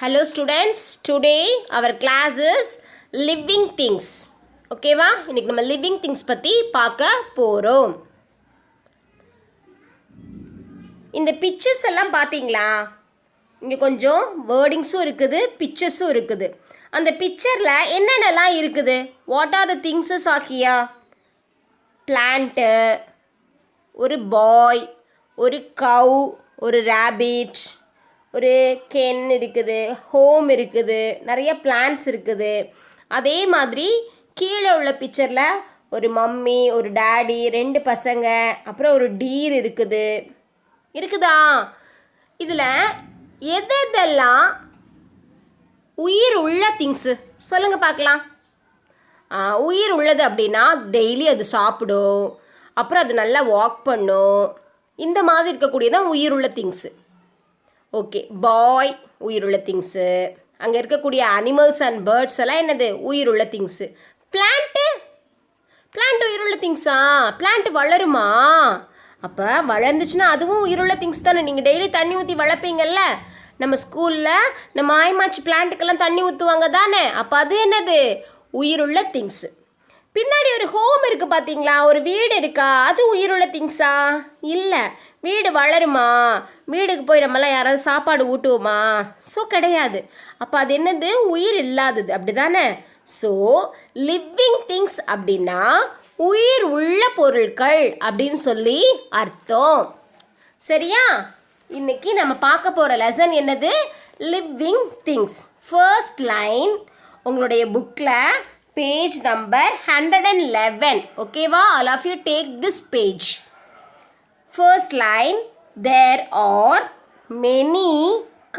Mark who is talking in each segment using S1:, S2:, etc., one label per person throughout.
S1: Hello students, today our class is living things. ஓகேவா? இன்னைக்கு நம்ம living things பற்றி பார்க்க போகிறோம். இந்த பிக்சர்ஸ் எல்லாம் பார்த்தீங்களா? இங்கே கொஞ்சம் வேர்டிங்ஸும் இருக்குது, பிக்சர்ஸும் இருக்குது. அந்த பிக்சரில் என்னென்னலாம் இருக்குது? வாட் ஆர் த திங்ஸஸ் ஆக்கியா? பிளான்ட்டு, ஒரு பாய், ஒரு கவ், ஒரு ரேபிட், ஒரு கென் இருக்குது, ஹோம் இருக்குது, நிறைய பிளான்ஸ் இருக்குது. அதே மாதிரி கீழே உள்ள பிக்சரில் ஒரு மம்மி, ஒரு டேடி, 2 பசங்க, அப்புறம் ஒரு டீர் இருக்குதா? இதில் எதெல்லாம் உயிர் உள்ள திங்ஸு சொல்லுங்கள் பார்க்கலாம். உயிர் உள்ளது அப்படின்னா டெய்லி அது சாப்பிடும், அப்புறம் அது நல்லா வாக் பண்ணும், இந்த மாதிரி இருக்கக்கூடியதான் உயிர் உள்ள திங்ஸு. ஓகே, பாய் உயிருள்ள திங்ஸு, அங்கே இருக்கக்கூடிய அனிமல்ஸ் அண்ட் பேர்ட்ஸ் எல்லாம் என்னது? உயிருள்ள திங்ஸு. பிளான்ட்டு உயிருள்ள திங்ஸா? பிளான்ட் வளருமா? அப்போ வளர்ந்துச்சுன்னா அதுவும் உயிருள்ள திங்ஸ் தானே. நீங்கள் டெய்லி தண்ணி ஊற்றி வளர்ப்பீங்கல்ல, நம்ம ஸ்கூலில் நம்ம ஆய்மாச்சி பிளான்ட்டுக்கெல்லாம் தண்ணி ஊற்றுவாங்க தானே, அப்போ அது என்னது? உயிருள்ள திங்ஸு. பின்னாடி ஒரு ஹோம் இருக்குது பார்த்தீங்களா, ஒரு வீடு இருக்கா, அது உயிருள்ள திங்ஸா? இல்லை. வீடு வளருமா? வீடுக்கு போய் நம்மளாம் யாராவது சாப்பாடு ஊட்டுவோமா? ஸோ கிடையாது. அப்போ அது என்னது? உயிர் இல்லாதது, அப்படி தானே? ஸோ லிவிங் திங்ஸ் அப்படின்னா உயிர் உள்ள பொருட்கள் அப்படின்னு சொல்லி அர்த்தம். சரியா? இன்னைக்கு நம்ம பார்க்க போகிற லெசன் என்னது? Living things. ஃபர்ஸ்ட் லைன் உங்களுடைய புக்கில் பேஜ் நம்பர் 111. ஓகேவா? All of you take this page. First line, there are many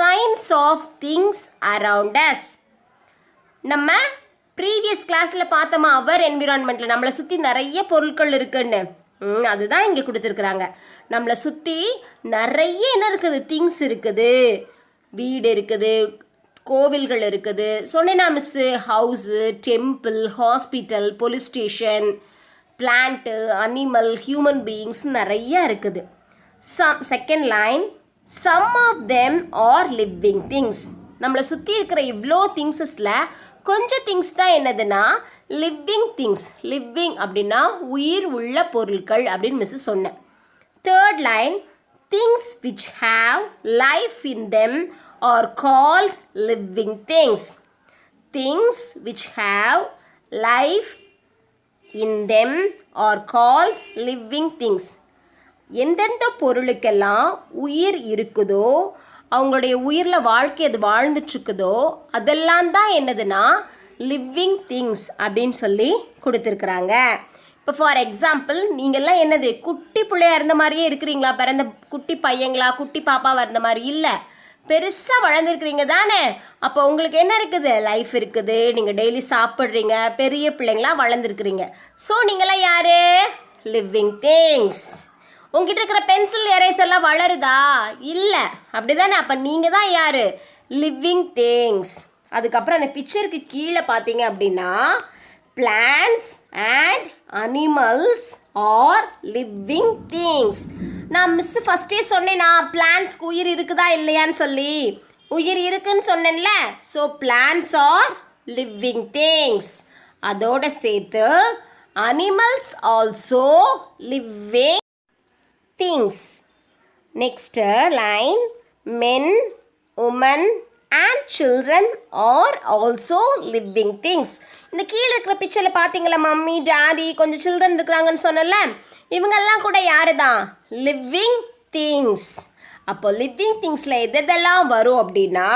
S1: kinds of things around us. நம்ம ப்ரீவியஸ் கிளாஸில் பார்த்தோமா, அவர் என்விரான்மெண்ட்டில் நம்மளை சுற்றி நிறைய பொருட்கள் இருக்குன்னு. அதுதான் இங்கே கொடுத்துருக்குறாங்க. நம்மளை சுற்றி நிறைய என்ன இருக்குது? திங்ஸ் இருக்குது. வீடு இருக்குது, கோவில்கள் இருக்குது, சொன்னேன்னா மிஸ்ஸு, house, temple, hospital, police station, plant, animal, human beings நிறைய இருக்குது. Second line, some of them are living things. நம்மளை சுற்றி இருக்கிற இவ்வளோ திங்ஸஸில் கொஞ்சம் திங்ஸ் தான் என்னதுன்னா லிவிங் திங்ஸ். லிவிங் அப்படின்னா உயிர் உள்ள பொருட்கள் அப்படின்னு மிஸ்ஸு சொன்னேன். Third line, things which have life in them are called living things. Things which have life in them are called living things. எந்தெந்த பொருளுக்கெல்லாம் உயிர் இருக்குதோ, அவங்களுடைய உயிரில் வாழ்க்கை அது வாழ்ந்துட்டுருக்குதோ, அதெல்லாம் தான் என்னதுன்னா லிவிங் திங்ஸ் அப்படின்னு சொல்லி கொடுத்துருக்குறாங்க. இப்போ ஃபார் எக்ஸாம்பிள், நீங்கள்லாம் என்னது குட்டி பிள்ளையாக இருந்த மாதிரியே இருக்கிறீங்களா? பிறந்த குட்டி பையங்களா, குட்டி பாப்பாவாக இருந்த மாதிரி இல்லை, பெருசாக வளர்ந்துருக்குறீங்க தானே. அப்போ உங்களுக்கு என்ன இருக்குது? லைஃப் இருக்குது, நீங்கள் டெய்லி சாப்பிட்றீங்க, பெரிய பிள்ளைங்களாம் வளர்ந்துருக்குறீங்க. ஸோ நீங்களாம் யார்? Living things. உங்ககிட்ட இருக்கிற பென்சில் எரேசர்லாம் வளருதா? இல்லை, அப்படி தானே. அப்போ நீங்கள் தான் யார்? Living things. அதுக்கப்புறம் அந்த பிக்சருக்கு கீழே பார்த்தீங்க அப்படின்னா plants and animals R living things. நான் மிஸ் ஃபஸ்ட்டே சொன்னேன்னா பிளான்ட்ஸ்க்கு உயிர் இருக்குதா இல்லையான்னு சொல்லி. உயிர் இருக்குன்னு சொன்னேன்ல. So plants R living things. அதோட சேர்த்து animals also living things. Next line, men, women and children are also living things. இந்த கீழே இருக்கிற பிக்சரில் பார்த்தீங்களா, மம்மி, டாடி, கொஞ்சம் சில்ட்ரன் இருக்கிறாங்கன்னு சொன்னல, இவங்கெல்லாம் கூட யாரு தான்? Living things. அப்போ லிவிங் திங்ஸில் எதெல்லாம் வரும் அப்படின்னா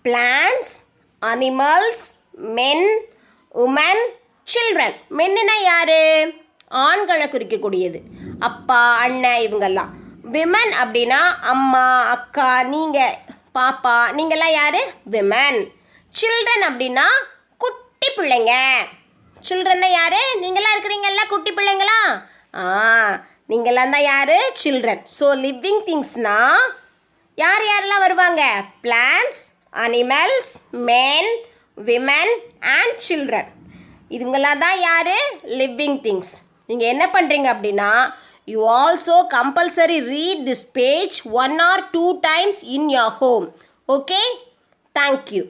S1: பிளான்ட்ஸ், அனிமல்ஸ், மென், உமன், சில்ட்ரன். மென்னுனா யார்? ஆண்களை குறிக்கக்கூடியது, அப்பா, அண்ணன், இவங்கெல்லாம். விமன் அப்படின்னா அம்மா, அக்கா, நீங்கள், பாப்பா, நீங்கள்லாம் யார்? விமன். சில்ட்ரன் அப்படின்னா குட்டி பிள்ளைங்க. சில்ட்ரன்னா யார்? நீங்களாம் இருக்கிறீங்கல்ல குட்டி பிள்ளைங்களா? நீங்களாம் தான் யார்? சில்ட்ரன். ஸோ லிவிங் திங்ஸ்னால் யார் யாரெல்லாம் வருவாங்க? Plants, animals, men, women and children. இதுங்களாம் தான் யார்? Living things. நீங்கள் என்ன பண்ணுறீங்க அப்படின்னா You also compulsory read this page 1 or 2 times in your home. Okay? Thank you.